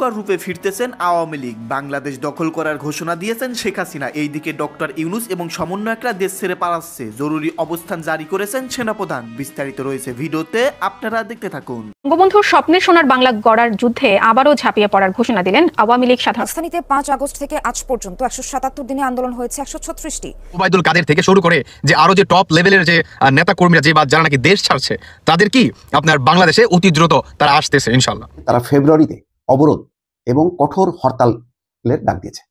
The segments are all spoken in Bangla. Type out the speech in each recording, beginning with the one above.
ভয়ঙ্কর রূপে ফিরতেছেন আওয়ামী লীগ। বাংলাদেশ দখল করার ঘোষণা দিয়েছেন শেখ হাসিনা। এইদিকে ডক্টর ইউনূস এবং সমন্বয়করা দেশ ছেড়ে পালাচ্ছে। জরুরি অবস্থান জারি করেছেন সেনাপ্রধান। বিস্তারিত রয়েছে ভিডিওতে, আপনারা দেখতে থাকুন। বঙ্গবন্ধুর স্বপ্নের সোনার বাংলা গড়ার যুদ্ধে আবারও ঝাঁপিয়ে পড়ার ঘোষণা দিলেন আওয়ামী লীগ সাধারণ। রাজধানীতে ৫ আগস্ট থেকে আজ পর্যন্ত ১৭৭ দিনে আন্দোলন হয়েছে ১৩৬টি। ওবায়দুল কাদের থেকে শুরু করে যে আরো যে টপ লেভেলের যে নেতা কর্মীরা যে বা যারা নাকি দেশ ছাড়ছে, তাদের কি আপনার বাংলাদেশে অতি দ্রুত তারা আসতেছে ইনশাল্লাহ। তারা ফেব্রুয়ারিতে অবরোধ এবং কঠোর হরতালের ডাক দিয়েছে।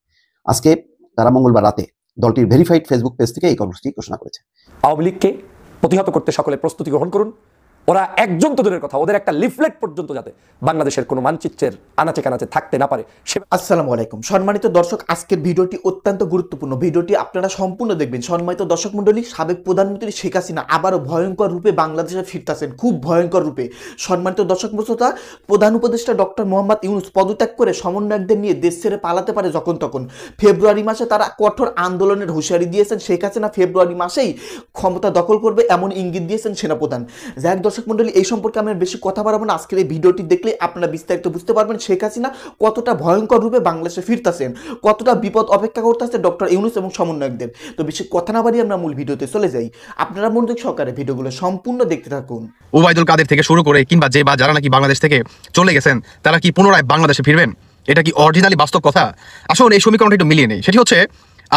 আজকে তারা মঙ্গলবার রাতে দলটির ভেরিফাইড ফেসবুক পেজ থেকে এই কর্মসূচি ঘোষণা করেছে। আওয়ামী লীগকে প্রতিহত করতে সকলে প্রস্তুতি গ্রহণ করুন। ওরা একজন তো দূরের কথা, ওদের একটা লিফলেট পর্যন্ত যাতে বাংলাদেশের কোনো মানচিত্রের আনাচে কানাচে থাকতে না পারে। আসসালামু আলাইকুম সম্মানিত দর্শক, আজকের ভিডিওটি অত্যন্ত গুরুত্বপূর্ণ। ভিডিওটি আপনারা সম্পূর্ণ দেখবেন। সম্মানিত দর্শক মণ্ডলী, সাবেক প্রধানমন্ত্রী শেখ হাসিনা আবারও ভয়ঙ্কর রূপে বাংলাদেশে ফিরতেছেন, খুব ভয়ঙ্কর রূপে। সম্মানিত দর্শক শ্রোতা, প্রধান উপদেষ্টা ডক্টর মোহাম্মদ ইউনূস পদত্যাগ করে সমন্বয়কদের নিয়ে দেশ ছেড়ে পালাতে পারে যখন তখন। ফেব্রুয়ারি মাসে তারা কঠোর আন্দোলনের হুঁশিয়ারি দিয়েছেন। শেখ হাসিনা ফেব্রুয়ারি মাসেই ক্ষমতা দখল করবে এমন ইঙ্গিত দিয়েছেন সেনাপ্রধান। যাক দর্শক মণ্ডলী, এই সম্পর্কে আমরা বেশি কথা বাড়াবো না। আজকের এই ভিডিওটি দেখলে আপনারা বিস্তারিত বুঝতে পারবেন শেখ হাসিনা কতটা ভয়ঙ্কর রূপে বাংলাদেশে ফিরতেছেন, কতটা বিপদ অপেক্ষা করতেছে ডক্টর ইউনূস এবং সমন্বয়কদের। তো বেশি কথা না বাড়িয়ে আমরা মূল ভিডিওতে চলে যাই। আপনারা মনোযোগ সহকারে ভিডিওগুলো সম্পূর্ণ দেখতে থাকুন। ওবায়দুল কাদের থেকে শুরু করে কিংবা যে বা যারা নাকি বাংলাদেশ থেকে চলে গেছেন, তারা কি পুনরায় বাংলাদেশে ফিরবেন? এটা কি অরিজিনালি বাস্তব কথা? আসলে এই সমীকরণটা একটু মিলিয়ে নেই। সেটি হচ্ছে,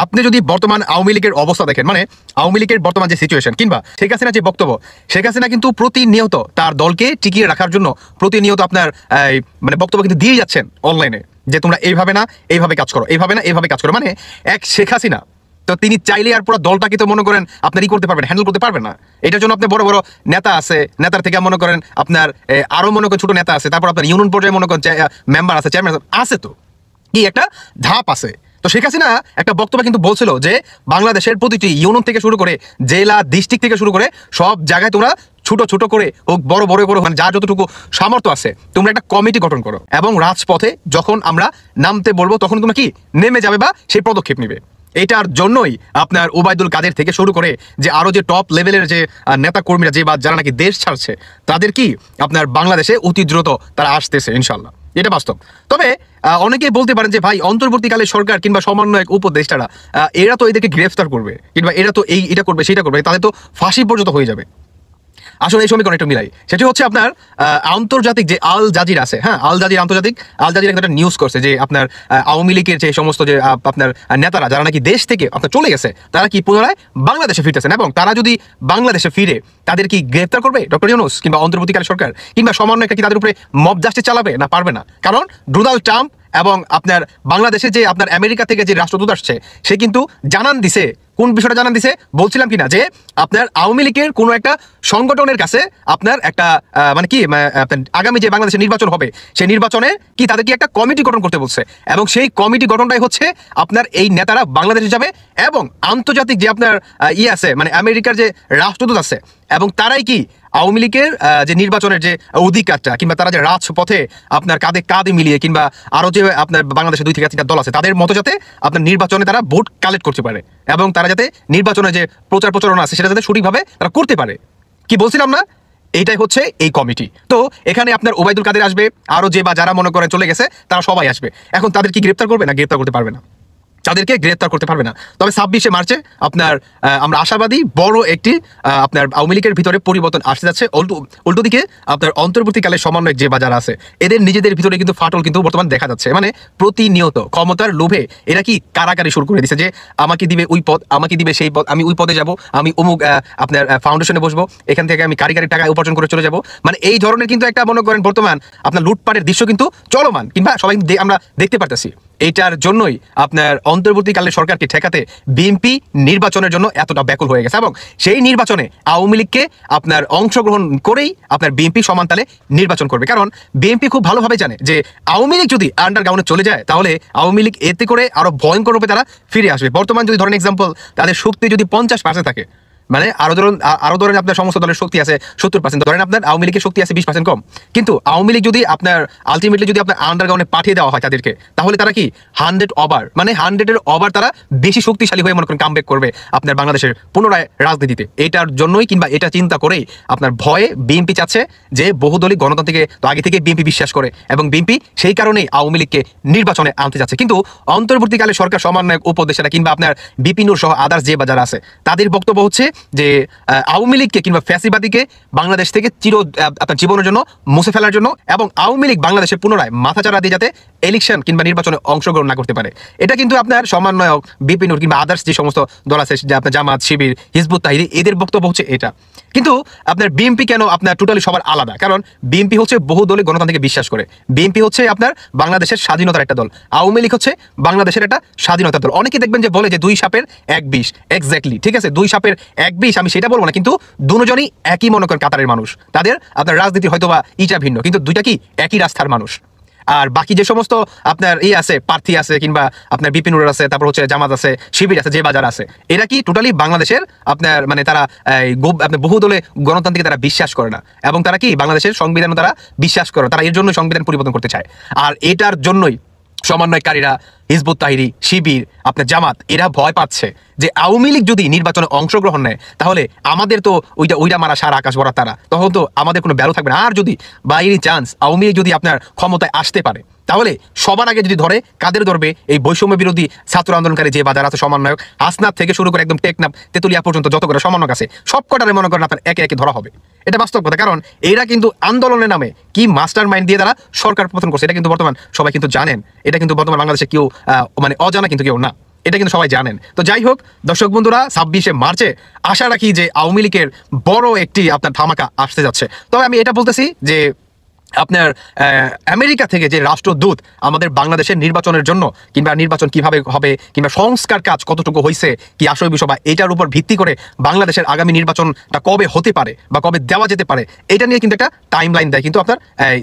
আপনি যদি বর্তমান আওয়ামী লীগের অবস্থা দেখেন, মানে আওয়ামী লীগের বর্তমান যে সিচুয়েশন কিংবা শেখ হাসিনা যে বক্তব্য, শেখ হাসিনা কিন্তু প্রতিনিয়ত তার দলকে টিকিয়ে রাখার জন্য প্রতিনিয়ত আপনার মানে বক্তব্য কিন্তু দিয়ে যাচ্ছেন অনলাইনে, যে তোমরা এইভাবে না এইভাবে কাজ করো, এইভাবে না এইভাবে কাজ করো। মানে এক শেখ হাসিনা তো তিনি চাইলে আর পুরো দলটাকে তো মনে করেন আপনার করতে পারবেন, হ্যান্ডেল করতে পারবেন না। এটার জন্য আপনি বড় বড় নেতা আছে, নেতার থেকে মনে করেন আপনার আরো মনে করেন ছোট নেতা আছে, তারপর আপনার ইউনিয়ন পর্যায়ে মনে করেন মেম্বার আছে, চেয়ারম্যান আছে, তো কি একটা ধাপ আছে। তো শেখ হাসিনা একটা বক্তব্য কিন্তু বলছিল যে বাংলাদেশের প্রতিটি ইউনিয়ন থেকে শুরু করে জেলা ডিস্ট্রিক্ট থেকে শুরু করে সব জায়গায় তোমরা ছোট ছোট করে হোক বড় বড় করে মানে যার যতটুকু সামর্থ্য আছে তোমরা একটা কমিটি গঠন করো, এবং রাজপথে যখন আমরা নামতে বলবো তখন তোমরা কি নেমে যাবে বা সেই পদক্ষেপ নিবে। এটার জন্যই আপনার ওবায়দুল কাদের থেকে শুরু করে যে আরো যে টপ লেভেলের যে নেতা কর্মীরা যে বা যারা নাকি দেশ ছাড়ছে, তাদের কি আপনার বাংলাদেশে অতি দ্রুত তারা আসতেছে ইনশাল্লাহ। এটা বাস্তব। তবে অনেকেই বলতে পারেন যে ভাই, অন্তর্বর্তীকালে সরকার কিংবা সমন্বয়ক উপদেষ্টারা এরা তো এদেরকে গ্রেফতার করবে কিংবা এরা তো এটা করবে সেটা করবে, তাদের তো ফাঁসি পর্যন্ত হয়ে যাবে। আসলে এই সমীকরণ একটু মিলাই। সেটি হচ্ছে আপনার আন্তর্জাতিক যে আল জাজিরা আছে, হ্যাঁ, আল জাজিরা একটা নিউজ করছে যে আপনার আওয়ামী লীগের যে সমস্ত যে আপনার নেতারা যারা নাকি দেশ থেকে আপনার চলে গেছে, তারা কি পুনরায় বাংলাদেশে ফিরতেছেন, এবং তারা যদি বাংলাদেশে ফিরে তাদের কি গ্রেফতার করবে ডক্টর ইউনূস কিংবা অন্তর্বর্তীকালীন সরকার কিংবা সমন্বয়করা কি তাদের উপরে মব জাস্টিস চালাবে না পারবে না? কারণ ডোনাল্ড ট্রাম্প এবং আপনার বাংলাদেশে যে আপনার আমেরিকা থেকে যে রাষ্ট্রদূত আসছে, সে কিন্তু জানান দিছে, কোন বিষয়টা জানান দিছে বলছিলাম কিনা, যে আপনার আওয়ামী লীগের কোনো একটা সংগঠনের কাছে আপনার একটা মানে কি আগামী যে বাংলাদেশের নির্বাচন হবে, সেই নির্বাচনে কি তাদের কি একটা কমিটি গঠন করতে বলছে, এবং সেই কমিটি গঠনটাই হচ্ছে আপনার এই নেতারা বাংলাদেশে যাবে, এবং আন্তর্জাতিক যে আপনার আছে মানে আমেরিকার যে রাষ্ট্রদূত আছে, এবং তারাই কি আওয়ামী লীগের যে নির্বাচনের যে অধিকারটা কিংবা তারা যে রাজপথে আপনার কাঁধে কাঁধে মিলিয়ে কিংবা আরো যে আপনার বাংলাদেশে 2 থেকে 3টা দল আছে, তাদের মতো যাতে আপনার নির্বাচনে তারা ভোট কালেক্ট করতে পারে, এবং তারা যাতে নির্বাচনে যে প্রচারণা আছে সেটা যাতে সঠিকভাবে তারা করতে পারে। কি বলছিলাম না, এইটাই হচ্ছে এই কমিটি। তো এখানে আপনার ওবায়দুল কাদের আসবে, আরো যে বা যারা মনে করেন চলে গেছে তারা সবাই আসবে। এখন তাদের কি গ্রেফতার করবে না? গ্রেফতার করতে পারবে না, তাদেরকে গ্রেফতার করতে পারবে না। তবে 26শে মার্চে আপনার আমরা আশাবাদী বড় একটি আপনার আওয়ামী লীগের ভিতরে পরিবর্তন আসতে যাচ্ছে। উল্টো দিকে আপনার অন্তর্বর্তীকালে সমন্বয়ক যে বাজার আছে, এদের নিজেদের ভিতরে কিন্তু ফাটল কিন্তু বর্তমান দেখা যাচ্ছে। মানে প্রতিনিয়ত ক্ষমতার লোভে এরা কি কারাকারি শুরু করে দিচ্ছে, যে আমাকে দিবে ওই পদ, আমাকে দিবে সেই পদ, আমি ওই পদে যাব, আমি অমুক আপনার ফাউন্ডেশনে বসবো, এখান থেকে আমি কারিগরি টাকা উপার্জন করে চলে যাব। মানে এই ধরনের কিন্তু একটা মনে করেন বর্তমান আপনার লুটপাটের দৃশ্য কিন্তু চলমান, কিংবা সবাই আমরা দেখতে পারতেছি। এইটার জন্যই আপনার অন্তর্বর্তীকালীন সরকারকে ঠেকাতে বিএনপি নির্বাচনের জন্য এতটা ব্যাকুল হয়ে গেছে, এবং সেই নির্বাচনে আওয়ামী লীগকে আপনার অংশগ্রহণ করেই আপনার বিএনপি সমানতালে নির্বাচন করবে। কারণ বিএনপি খুব ভালোভাবে জানে যে আওয়ামী লীগ যদি আন্ডারগ্রাউন্ডে চলে যায়, তাহলে আওয়ামী লীগ এতে করে আরো ভয়ঙ্কর রূপে তারা ফিরে আসবে। বর্তমান যদি ধরেন এক্সাম্পল, তাদের শক্তি যদি 50% থাকে, মানে আরো ধরেন আপনার সমস্ত দলের শক্তি আছে 70%, ধরেন আপনার আওয়ামী লীগের শক্তি আছে 20% কম, কিন্তু আওয়ামী লীগ যদি আপনার আলটিমেটলি যদি আপনার আন্ডারগ্রাউন্ডে পাঠিয়ে দেওয়া হয় তাদেরকে, তাহলে তারা কি 100 ওভার, মানে 100-এর ওভার তারা বেশি শক্তিশালী হয়ে মনে করেন কামব্যাক করবে আপনার বাংলাদেশের পুনরায় রাজনীতিতে। এটার জন্যই কিংবা এটা চিন্তা করেই আপনার ভয়ে বিএনপি চাচ্ছে যে বহুদলীয় গণতন্ত্রকে তো আগে থেকে বিএনপি বিশ্বাস করে, এবং বিএনপি সেই কারণেই আওয়ামী লীগকে নির্বাচনে আনতে যাচ্ছে। কিন্তু অন্তর্বর্তীকালে সরকার সমন্বয়ক উপদেষ্টারা কিংবা আপনার বিপিন সহ আদার্স যে বাজার আছে তাদের বক্তব্য হচ্ছে যে আওয়ামী লীগকে কিংবা ফ্যাসিবাদীকে বাংলাদেশ থেকে আপনার জীবনের জন্য মুছে ফেলার জন্য, এবং আওয়ামী লীগ বাংলাদেশে পুনরায় মাথাচাড়া দিয়ে যাতে ইলেকশন কিংবা নির্বাচনে অংশগ্রহণ না করতে পারে। এটা কিন্তু আপনার সমন্বয়ক বিপিন কিংবা আদার্স যে সমস্ত দল আছে, আপনার জামাত, শিবির, হিজবুত তাহরির, এদের বক্তব্য হচ্ছে এটা। কিন্তু আপনার বিএনপি কেন আপনার টোটালি সবার আলাদা? কারণ বিএনপি হচ্ছে বহুদলীয় গণতন্ত্রকে বিশ্বাস করে, বিএনপি হচ্ছে আপনার বাংলাদেশের স্বাধীনতার একটা দল, আওয়ামী লীগ হচ্ছে বাংলাদেশের একটা স্বাধীনতার দল। অনেকে দেখবেন যে বলে যে 2 সাপের 1 বিষ, এক্স্যাক্টলি ঠিক আছে, 2 সাপের 1 বিষ, আমি সেটা বলবো না, কিন্তু দুজনই একই মনে করেন কাতারের মানুষ, তাদের আপনার রাজনীতি হয়তো বা ইটা ভিন্ন, কিন্তু দুইটা কি একই রাস্তার মানুষ। আর বাকি যে সমস্ত আপনার আছে প্রার্থী আছে কিংবা আপনার বিপিনুর আছে, তারপর হচ্ছে জামাত আছে, শিবির আছে, যে বাজার আছে, এরা কি টোটালি বাংলাদেশের আপনার মানে তারা বহু দলে গণতান্ত্রিক তারা বিশ্বাস করে না, এবং তারা কি বাংলাদেশের সংবিধান তারা বিশ্বাস করে, তারা এর জন্য সংবিধান পরিবর্তন করতে চায়। আর এটার জন্যই সমন্বয়কারীরা, হিজবুত তাহরির, শিবির, আপনার জামাত, এরা ভয় পাচ্ছে যে আওয়ামী লীগ যদি নির্বাচনে অংশগ্রহণ নেয় তাহলে আমাদের তো ওইটা মারা সারা আকাশ ভরা তারা, তখন তো আমাদের কোনো ভ্যালু থাকবে না। আর যদি বাইরে চান্স আওয়ামী লীগ যদি আপনার ক্ষমতায় আসতে পারে, তাহলে সবার আগে যদি ধরে কাদের ধরবে? এই বৈষম্য বিরোধী ছাত্র আন্দোলনকারী যে বাজার আছে, সমন্বয়ক হাসনাত থেকে শুরু করে একদম টেকনাফ তেতুলিয়া পর্যন্ত যত করে সমন্বয়ক আছে সব কটারে মনে করেন আপনার একে একে ধরা হবে। এটা বাস্তব কথা, কারণ এরা কিন্তু আন্দোলনের নামে কি মাস্টার মাইন্ড দিয়ে তারা সরকার পতন করছে, এটা কিন্তু বর্তমান সবাই কিন্তু জানেন। এটা কিন্তু বর্তমান বাংলাদেশে কেউ মানে অজানা কিন্তু কেউ না, এটা কিন্তু সবাই জানেন। তো যাই হোক দর্শক বন্ধুরা, 26শে মার্চে আশা রাখি যে আওয়ামী লীগের বড় একটি আপনার ধামাকা আসতে যাচ্ছে। তবে আমি এটা বলতেছি যে আপনার আমেরিকা থেকে যে রাষ্ট্রদূত আমাদের বাংলাদেশের নির্বাচনের জন্য কিংবা নির্বাচন কিভাবে হবে কিংবা সংস্কার কাজ কতটুকু হয়েছে কি আসল বিষয়, বা এটার উপর ভিত্তি করে বাংলাদেশের আগামী নির্বাচনটা কবে হতে পারে বা কবে দেওয়া যেতে পারে, এটা নিয়ে কিন্তু একটা টাইম লাইন দেয় কিন্তু আপনার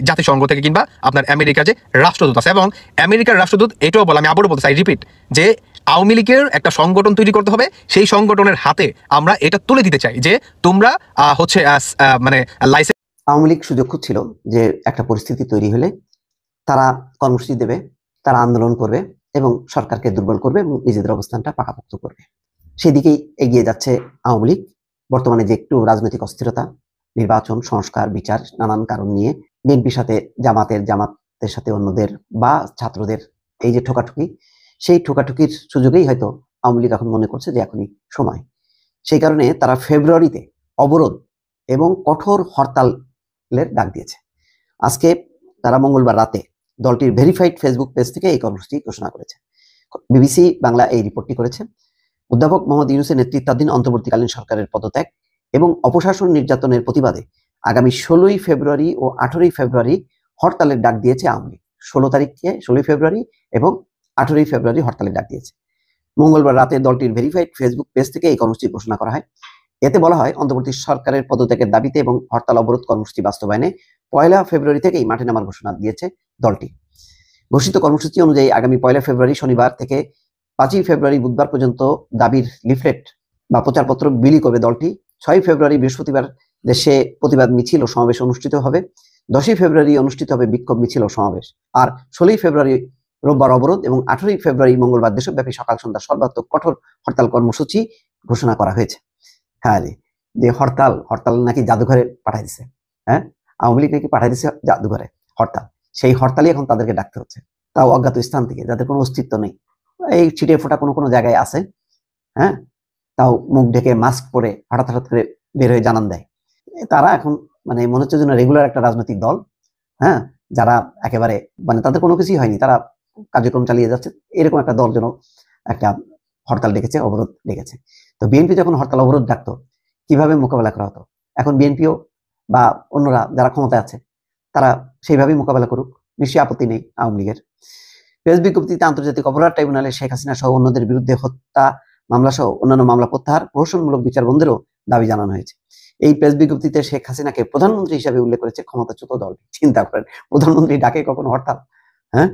জাতিসংঘ থেকে কিংবা আপনার আমেরিকার যে রাষ্ট্রদূত আছে। এবং আমেরিকার রাষ্ট্রদূত এটাও বলে, আমি আবারও বলতে চাই, রিপিট, যে আওয়ামী লীগের একটা সংগঠন তৈরি করতে হবে, সেই সংগঠনের হাতে আমরা এটা তুলে দিতে চাই যে তোমরা হচ্ছে মানে লাইসেন্স। আওয়ামী লীগ সুযোগ খুঁজছিল যে একটা পরিস্থিতি তৈরি হলে তারা কর্মসূচি দেবে, তারা আন্দোলন করবে এবং সরকারকে দুর্বল করবে এবং নিজেদের অবস্থানটা পাকাপোক্ত করবে। সেদিকেই এগিয়ে যাচ্ছে আওয়ামী লীগ। বর্তমানে যে একটু রাজনৈতিক অস্থিরতা, নির্বাচন, সংস্কার, বিচার, নানান কারণ নিয়ে বিএনপির সাথে জামাতের সাথে অন্যদের বা ছাত্রদের এই যে ঠোকাঠুকি, সেই ঠোকাঠুকির সুযোগেই হয়তো আওয়ামী লীগ এখন মনে করছে যে এখনই সময়। সেই কারণে তারা ফেব্রুয়ারিতে অবরোধ এবং কঠোর হরতালের ডাক দিয়েছে। আজকে তারা মঙ্গলবার রাতে দলটির ভেরিফাইড ফেসবুক পেজ থেকে এই কর্মসূচি ঘোষণা করেছে। বিবিসি বাংলা এই রিপোর্টটি করেছে। অধ্যাপক মোহাম্মদ ইউনূসের নেতৃত্বাধীন অন্তর্বর্তীকালীন সরকারের পদত্যাগ এবং অপশাসন নির্যাতনের প্রতিবাদে আগামী 16ই ফেব্রুয়ারি ও 18ই ফেব্রুয়ারি হরতালের ডাক দিয়েছে আওয়ামী লীগ। 16 ফেব্রুয়ারি এবং 18ই ফেব্রুয়ারি হরতালের ডাক দিয়েছে। মঙ্গলবার রাতে দলটির ভেরিফাইড ফেসবুক পেজ থেকে এই কর্মসূচি ঘোষণা করা হয়। এতে বলা হয়, অন্তর্বর্তী সরকারের পদত্যাগের দাবিতে এবং হরতাল অবরোধ কর্মসূচি বাস্তবায়নে 1 ফেব্রুয়ারি থেকেই মাঠে নামার ঘোষণা দিয়েছে দলটি। ঘোষিত কর্মসূচি অনুযায়ী আগামী 1 ফেব্রুয়ারি শনিবার থেকে 5ই ফেব্রুয়ারি বুধবার পর্যন্ত দাবির লিফলেট বা প্রচারপত্র বিলি করবে দলটি। 6ই ফেব্রুয়ারি বৃহস্পতিবার দেশে প্রতিবাদ মিছিল ও সমাবেশ অনুষ্ঠিত হবে। 10ই ফেব্রুয়ারি অনুষ্ঠিত হবে বিক্ষোভ মিছিল ও সমাবেশ। আর 16ই ফেব্রুয়ারি রোববার অবরোধ এবং 18ই ফেব্রুয়ারি মঙ্গলবার দেশব্যাপী সকাল সন্ধ্যা সর্বাত্মক কঠোর হরতাল কর্মসূচি ঘোষণা করা হয়েছে। হ্যাঁ রে, যে হরতাল নাকি জাদুঘরে পাঠাই দিছে, হ্যাঁ আওয়ামী লীগ নাকি পাঠাই দিছে জাদুঘরে হরতাল। সেই হরতালই এখন তাদেরকে ডাকতে হচ্ছে, তাও অজ্ঞাত স্থান থেকে, যাদের কোনো অস্তিত্ব নেই। এই ছিটে ফোটা কোনো জায়গায় আছে, হ্যাঁ, তাও মুখ ঢেকে মাস্ক পরে হঠাৎ করে বের হয়ে জানান দেয়। তারা এখন মানে মনে হচ্ছে যেন রেগুলার একটা রাজনৈতিক দল, হ্যাঁ, যারা একেবারে মানে তাদের কোনো কিছুই হয়নি, তারা কার্যক্রম চালিয়ে যাচ্ছে, এরকম একটা দল যেন একটা হরতাল ডেকেছে, অবরোধ ডেকেছে। তো বিএনপি যখন হরতাল অবরোধ ডাকতো কিভাবে মোকাবেলা করা হতো? এখন বিএনপিও বা অন্যরা যারা ক্ষমতায় আছে তারা সেইভাবেই মোকাবেলা করুক, নিশ্চয়ই আপত্তি নেই আওয়ামী লীগের। প্রেস বিজ্ঞপ্তিতে আন্তর্জাতিক অপরাধ ট্রাইব্যুনালে শেখ হাসিনা সহ অন্যদের বিরুদ্ধে হত্যা মামলা সহ অন্যান্য মামলা প্রত্যাহার, প্রহসনমূলক বিচার বন্ধেরও দাবি জানানো হয়েছে। এই প্রেস বিজ্ঞপ্তিতে শেখ হাসিনাকে প্রধানমন্ত্রী হিসেবে উল্লেখ করেছে ক্ষমতাচ্যুত দল। চিন্তা করেন, প্রধানমন্ত্রী ডাকে কখনো হরতাল? হ্যাঁ,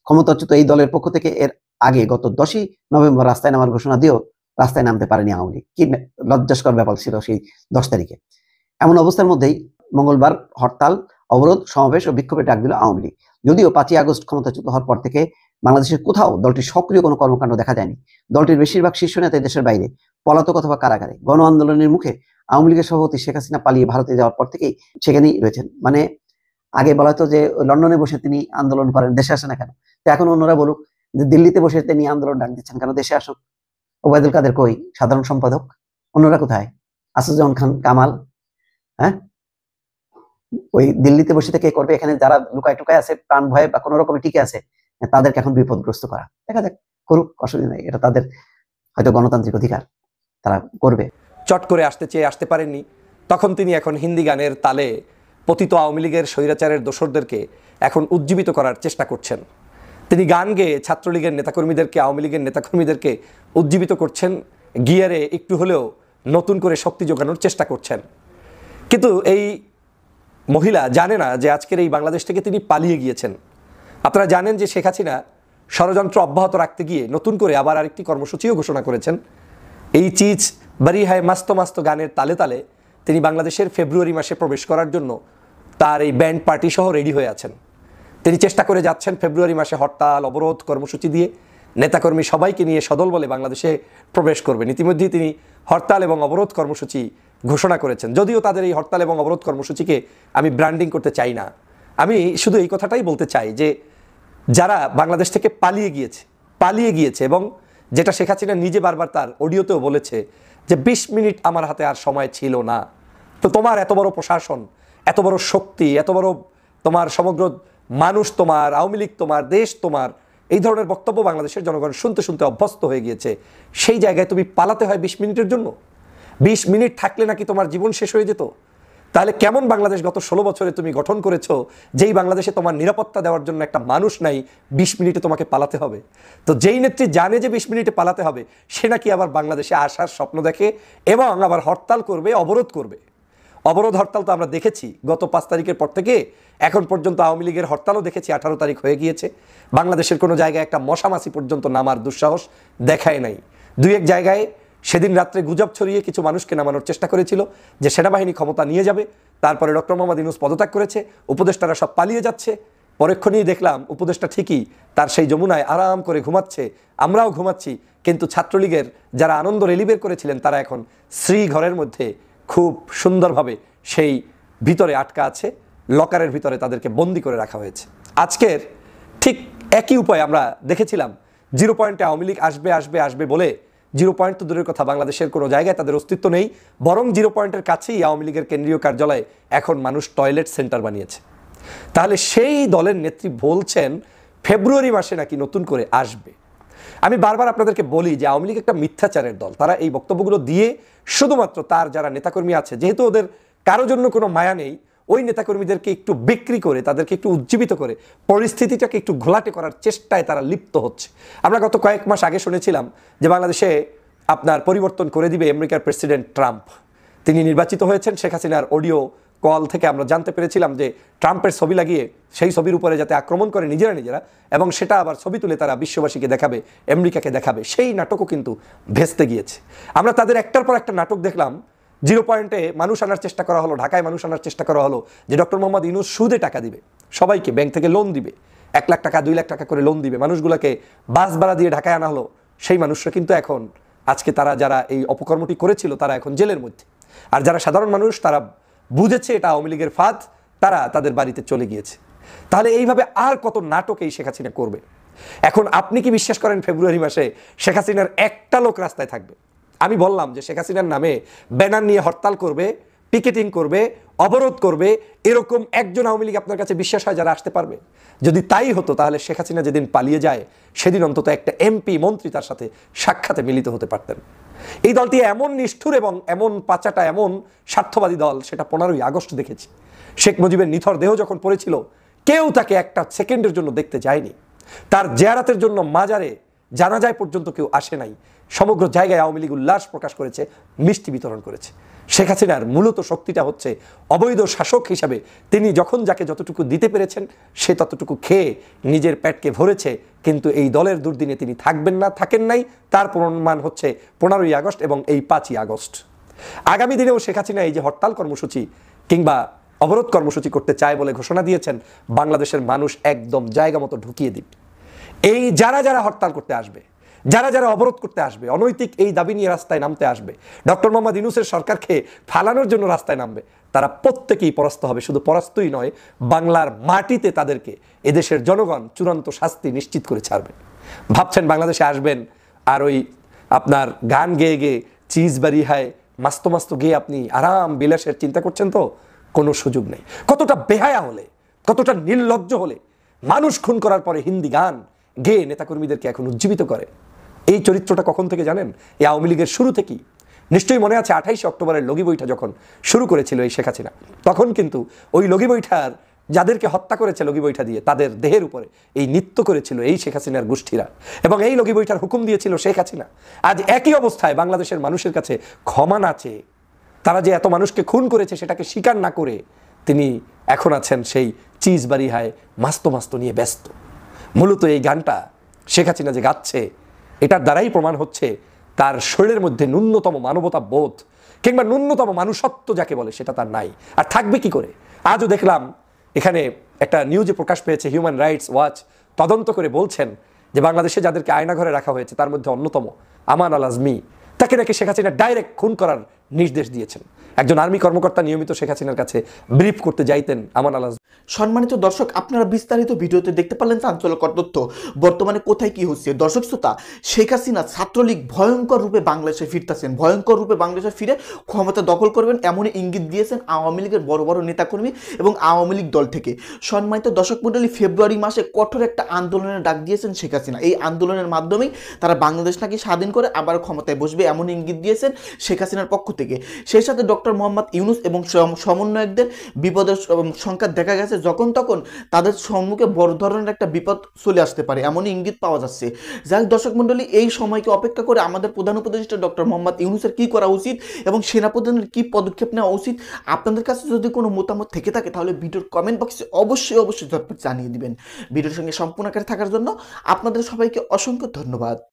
ক্ষমতাচ্যুত এই দলের পক্ষ থেকে এর আগে গত 10ই নভেম্বর রাস্তায় নামার ঘোষণা দিয়েও রাস্তায় নামতে পারেনি আওয়ামী লীগ। কি লজ্জাস্কর ব্যাপার ছিল সেই 10 তারিখে। এমন অবস্থার মধ্যেই মঙ্গলবার হরতাল, অবরোধ, সমাবেশ ও বিক্ষোভে ডাক দিল আওয়ামী লীগ। যদিও 5ই আগস্ট ক্ষমতাচ্যুত হওয়ার পর থেকে বাংলাদেশের কোথাও দলটির সক্রিয় কোনো কর্মকাণ্ড দেখা যায়নি। দলটির বেশিরভাগ শীর্ষ নেতা দেশের বাইরে, পলাতক অথবা কারাগারে। গণ আন্দোলনের মুখে আওয়ামী লীগের সভাপতি শেখ হাসিনা পালিয়ে ভারতে যাওয়ার পর থেকেই সেখানেই রয়েছেন। মানে আগে বলা হতো যে লন্ডনে বসে তিনি আন্দোলন করেন, দেশে আসে না কেন? তো এখন অন্যরা বলুক যে দিল্লিতে বসে তিনি আন্দোলন ডাক দিচ্ছেন কেন, দেশে আসুক। ওবায়দুল কাদের কই, সাধারণ সম্পাদক? অন্যরা কোথায়? আসাদুজ্জামান খান কামাল, হ্যাঁ, ওই দিল্লিতে বসে থেকে করবে। এখানে যারা লুকায় টুকায় আছে, প্রাণ ভয়ে বা কোনো রকমের টিকে আছে, তাদেরকে এখন বিপদগ্রস্ত করা। দেখা যাক, করুক, অসুবিধা নেই। এটা তাদের হয়তো গণতান্ত্রিক অধিকার, তারা করবে। চট করে আসতে চেয়ে আসতে পারেননি, তখন তিনি এখন হিন্দি গানের তালে পতিত আওয়ামী লীগের স্বৈরাচারের দোসরদেরকে এখন উজ্জীবিত করার চেষ্টা করছেন। তিনি গান গেয়ে ছাত্রলীগের নেতাকর্মীদেরকে, আওয়ামী লীগের নেতাকর্মীদেরকে উজ্জীবিত করছেন, গিয়ারে একটু হলেও নতুন করে শক্তি যোগানোর চেষ্টা করছেন। কিন্তু এই মহিলা জানে না যে আজকের এই বাংলাদেশ থেকে তিনি পালিয়ে গিয়েছেন। আপনারা জানেন যে শেখ হাসিনা ষড়যন্ত্র অব্যাহত রাখতে গিয়ে নতুন করে আবার আরেকটি কর্মসূচিও ঘোষণা করেছেন। এই চিজ বাড়ি হায় মাস্ত মাস্ত গানের তালে তালে তিনি বাংলাদেশের ফেব্রুয়ারি মাসে প্রবেশ করার জন্য তার এই ব্যান্ড পার্টি সহ রেডি হয়ে আছেন। তিনি চেষ্টা করে যাচ্ছেন ফেব্রুয়ারি মাসে হরতাল, অবরোধ কর্মসূচি দিয়ে নেতাকর্মী সবাইকে নিয়ে সদল বলে বাংলাদেশে প্রবেশ করবেন। ইতিমধ্যেই তিনি হরতাল এবং অবরোধ কর্মসূচি ঘোষণা করেছেন। যদিও তাদের এই হরতাল এবং অবরোধ কর্মসূচিকে আমি ব্র্যান্ডিং করতে চাই না, আমি শুধু এই কথাটাই বলতে চাই যে যারা বাংলাদেশ থেকে পালিয়ে গিয়েছে এবং যেটা শেখ হাসিনা নিজে বারবার তার অডিওতেও বলেছে যে 20 মিনিট আমার হাতে আর সময় ছিল না। তো তোমার এত বড় প্রশাসন, এত বড় শক্তি, এত বড় তোমার সমগ্র মানুষ তোমার, আওয়ামী লীগ তোমার, দেশ তোমার, এই ধরনের বক্তব্য বাংলাদেশের জনগণ শুনতে শুনতে অভ্যস্ত হয়ে গিয়েছে। সেই জায়গায় তুমি পালাতে হয় 20 মিনিটের জন্য? 20 মিনিট থাকলে নাকি তোমার জীবন শেষ হয়ে যেত? তাহলে কেমন বাংলাদেশ গত 16 বছরে তুমি গঠন করেছো, যেই বাংলাদেশে তোমার নিরাপত্তা দেওয়ার জন্য একটা মানুষ নাই, 20 মিনিটে তোমাকে পালাতে হবে? তো যেই নেত্রী জানে যে 20 মিনিটে পালাতে হবে, সে নাকি আবার বাংলাদেশে আসার স্বপ্ন দেখে এবং আবার হরতাল করবে, অবরোধ করবে। অবরোধ হরতাল তো আমরা দেখেছি গত 5 তারিখের পর থেকে এখন পর্যন্ত। আওয়ামী লীগের হরতালও দেখেছি, 18 তারিখ হয়ে গিয়েছে। বাংলাদেশের কোনো জায়গায় একটা মশামাছি পর্যন্ত নামার দুঃসাহস দেখায় নাই। 2-1 জায়গায় সেদিন রাত্রে গুজব ছড়িয়ে কিছু মানুষকে নামানোর চেষ্টা করেছিল যে সেনাবাহিনী ক্ষমতা নিয়ে যাবে। তারপরে ডক্টর মোহাম্মদ ইউনূস পদত্যাগ করেছে, উপদেষ্টারা সব পালিয়ে যাচ্ছে। পরক্ষণেই দেখলাম উপদেষ্টা ঠিকই তার সেই যমুনায় আরাম করে ঘুমাচ্ছে, আমরাও ঘুমাচ্ছি। কিন্তু ছাত্রলীগের যারা আনন্দ রেলি বের করেছিলেন তারা এখন শ্রী ঘরের মধ্যে খুব সুন্দরভাবে সেই ভিতরে আটকা আছে, লকারের ভিতরে তাদেরকে বন্দি করে রাখা হয়েছে। আজকের ঠিক একই উপায় আমরা দেখেছিলাম। 0 পয়েন্টে আওয়ামী লীগ আসবে বলে 0 পয়েন্ট তো দূরের কথা, বাংলাদেশের কোনো জায়গায় তাদের অস্তিত্ব নেই। বরং 0 পয়েন্টের কাছেই আওয়ামী লীগের কেন্দ্রীয় কার্যালয়ে এখন মানুষ টয়লেট সেন্টার বানিয়েছে। তাহলে সেই দলের নেত্রী বলছেন ফেব্রুয়ারি মাসে নাকি নতুন করে আসবে। আমি বারবার আপনাদেরকে বলি যে আওয়ামী লীগ একটা মিথ্যাচারের দল। তারা এই বক্তব্যগুলো দিয়ে শুধুমাত্র তার যারা নেতাকর্মী আছে, যেহেতু ওদের কারো জন্য কোনো মায়া নেই, ওই নেতাকর্মীদেরকে একটু বিক্রি করে, তাদেরকে একটু উজ্জীবিত করে পরিস্থিতিটাকে একটু ঘোলাটে করার চেষ্টায় তারা লিপ্ত হচ্ছে। আমরা গত কয়েক মাস আগে শুনেছিলাম যে বাংলাদেশে আপনার পরিবর্তন করে দিবে আমেরিকার প্রেসিডেন্ট ট্রাম্প। তিনি নির্বাচিত হয়েছেন। শেখ হাসিনার অডিও কল থেকে আমরা জানতে পেরেছিলাম যে ট্রাম্পের ছবি লাগিয়ে সেই ছবির উপরে যাতে আক্রমণ করে নিজেরা এবং সেটা আবার ছবি তুলে তারা বিশ্ববাসীকে দেখাবে, আমেরিকাকে দেখাবে, সেই নাটকও কিন্তু ভেস্তে গিয়েছে। আমরা তাদের একটার পর একটা নাটক দেখলাম। 0 পয়েন্টে মানুষ আনার চেষ্টা করা হলো, ঢাকায় মানুষ আনার চেষ্টা করা হলো যে ডক্টর মোহাম্মদ ইউনূস সুদে টাকা দিবে, সবাইকে ব্যাংক থেকে লোন দিবে, 1 লাখ টাকা 2 লাখ টাকা করে লোন দিবে। মানুষগুলোকে বাস ভাড়া দিয়ে ঢাকায় আনা হলো। সেই মানুষরা কিন্তু এখন আজকে তারা যারা এই অপকর্মটি করেছিল তারা এখন জেলের মধ্যে। আর যারা সাধারণ মানুষ তারা বুঝেছে এটা আওয়ামী লীগের ফাঁদ, তারা তাদের বাড়িতে চলে গিয়েছে। তাহলে এইভাবে আর কত নাটক এই শেখ হাসিনা করবে? এখন আপনি কি বিশ্বাস করেন ফেব্রুয়ারি মাসে শেখ হাসিনার একটা লোক রাস্তায় থাকবে? আমি বললাম যে শেখ হাসিনার নামে ব্যানার নিয়ে হরতাল করবে, পিকেটিং করবে, অবরোধ করবে, এরকম একজন আওয়ামী লীগ আপনার কাছে বিশ্বাস হয় যারা আসতে পারবে? যদি তাই হতো তাহলে শেখ হাসিনা যেদিন পালিয়ে যায় সেদিন অন্তত একটা এমপি মন্ত্রী তার সাথে সাক্ষাতে মিলিত হতে পারতেন। এই দলটি এমন নিষ্ঠুর এবং এমন পাচাটা, এমন স্বার্থবাদী দল, সেটা 15ই আগস্ট দেখেছি। শেখ মুজিবের নিথর দেহ যখন পড়েছিল কেউ তাকে একটা সেকেন্ডের জন্য দেখতে যায়নি। তার জিয়ারতের জন্য মাজারে জানাজায় পর্যন্ত কেউ আসে নাই। সমগ্র জায়গায় আওয়ামী লীগ উল্লাস প্রকাশ করেছে, মিষ্টি বিতরণ করেছে। শেখ হাসিনার মূলত শক্তিটা হচ্ছে অবৈধ শাসক হিসাবে তিনি যখন যাকে যতটুকু দিতে পেরেছেন সে ততটুকু খেয়ে নিজের পেটকে ভরেছে, কিন্তু এই দলের দুর্দিনে তিনি থাকবেন না, থাকেন নাই। তার প্রমাণ হচ্ছে 15ই আগস্ট এবং এই 5ই আগস্ট। আগামী দিনেও শেখ হাসিনা এই যে হরতাল কর্মসূচি কিংবা অবরোধ কর্মসূচি করতে চায় বলে ঘোষণা দিয়েছেন, বাংলাদেশের মানুষ একদম জায়গা মতো ঢুকিয়ে দিবে। এই যারা যারা হরতাল করতে আসবে, যারা যারা অবরোধ করতে আসবে, অনৈতিক এই দাবি নিয়ে রাস্তায় নামতে আসবে, ডক্টর মোহাম্মদ ইউনূসের সরকারকে ফালানোর জন্য রাস্তায় নামবে, তারা প্রত্যেকেই পরাস্ত হবে। শুধু পরাস্তই নয়, বাংলার মাটিতে তাদেরকে এদেশের জনগণ চূড়ান্ত শাস্তি নিশ্চিত করে ছাড়বে। ভাবছেন বাংলাদেশে আসবেন আর ওই আপনার গান গেয়ে গেয়ে চিজ বাড়ি হায় মাস্ত মাস্ত গেয়ে আপনি আরাম বিলাসের চিন্তা করছেন? তো কোনো সুযোগ নেই। কতটা বেহায়া হলে, কতটা নির্লজ্জ হলে মানুষ খুন করার পরে হিন্দি গান গেয়ে নেতাকর্মীদেরকে এখন উজ্জীবিত করে। এই চরিত্রটা কখন থেকে জানেন? এই আওয়ামী লীগের শুরু থেকেই। নিশ্চয়ই মনে আছে 28 অক্টোবরের লগি বৈঠা যখন শুরু করেছিল এই শেখ হাসিনা, তখন কিন্তু ওই লগি বৈঠার যাদেরকে হত্যা করেছে লগি বৈঠা দিয়ে, তাদের দেহের উপরে এই নৃত্য করেছিল এই শেখ হাসিনার গোষ্ঠীরা, এবং এই লগি বৈঠার হুকুম দিয়েছিল শেখ হাসিনা। আজ একই অবস্থায় বাংলাদেশের মানুষের কাছে ক্ষমা না চেয়ে, তারা যে এত মানুষকে খুন করেছে সেটাকে স্বীকার না করে তিনি এখন আছেন সেই চিজ বাড়ি হায় মাস্ত মাস্ত নিয়ে ব্যস্ত। মূলত এই গানটা শেখ হাসিনা যে গাচ্ছে, এটার দ্বারাই প্রমাণ হচ্ছে তার শরীরের মধ্যে ন্যূনতম মানবতা বোধ কিংবা ন্যূনতম মানুষত্ব যাকে বলে সেটা তার নাই। আর থাকবে কি করে? আজও দেখলাম এখানে একটা নিউজে প্রকাশ পেয়েছে, হিউম্যান রাইটস ওয়াচ তদন্ত করে বলছেন যে বাংলাদেশে যাদেরকে আয়নাঘরে রাখা হয়েছে তার মধ্যে অন্যতম আমান আল আজমি, তাকে নাকি শেখ হাসিনা ডাইরেক্ট খুন করার নির্দেশ দিয়েছেন। একজন আর্মি কর্মকর্তা নিয়মিত শেখ হাসিনার কাছে ব্রিফ করতে যাইতেন আমান আল আজমি। সম্মানিত দর্শক, আপনারা বিস্তারিত ভিডিওতে দেখতে পারলেন চাঞ্চল্যকর তথ্য। বর্তমানে কোথায় কি হচ্ছে দর্শক শ্রোতা, শেখ হাসিনা ছাত্রলীগ ভয়ঙ্কর রূপে বাংলাদেশে ফিরতেছেন, ভয়ঙ্কর রূপে বাংলাদেশে ফিরে ক্ষমতা দখল করবেন এমনই ইঙ্গিত দিয়েছেন আওয়ামী লীগের বড় বড় নেতাকর্মী এবং আওয়ামী লীগ দল থেকে। সম্মানিত দর্শক মণ্ডলী, ফেব্রুয়ারি মাসে কঠোর একটা আন্দোলনের ডাক দিয়েছেন শেখ হাসিনা। এই আন্দোলনের মাধ্যমেই তারা বাংলাদেশ নাকি স্বাধীন করে আবার ক্ষমতায় বসবে এমন ইঙ্গিত দিয়েছেন শেখ হাসিনার পক্ষ থেকে। সেই সাথে ডক্টর মোহাম্মদ ইউনূস এবং সমন্বয়কদের বিপদের সংখ্যা দেখা গেছে, যখন তখন তাদের সম্মুখে বড় ধরনের একটা বিপদ চলে আসতে পারে এমনই ইঙ্গিত পাওয়া যাচ্ছে। যাই হোক দর্শক মণ্ডলী, এই সময়কে অপেক্ষা করে আমাদের প্রধান উপদেষ্টা ডক্টর মোহাম্মদ ইউনূসের কি করা উচিত এবং সেনাপ্রধানের কি পদক্ষেপ নেওয়া উচিত, আপনাদের কাছে যদি কোনো মতামত থেকে থাকে তাহলে ভিডিওর কমেন্ট বক্সে অবশ্যই ঝটপট জানিয়ে দিবেন। ভিডিওর সঙ্গে সম্পূর্ণ আকারে থাকার জন্য আপনাদের সবাইকে অসংখ্য ধন্যবাদ।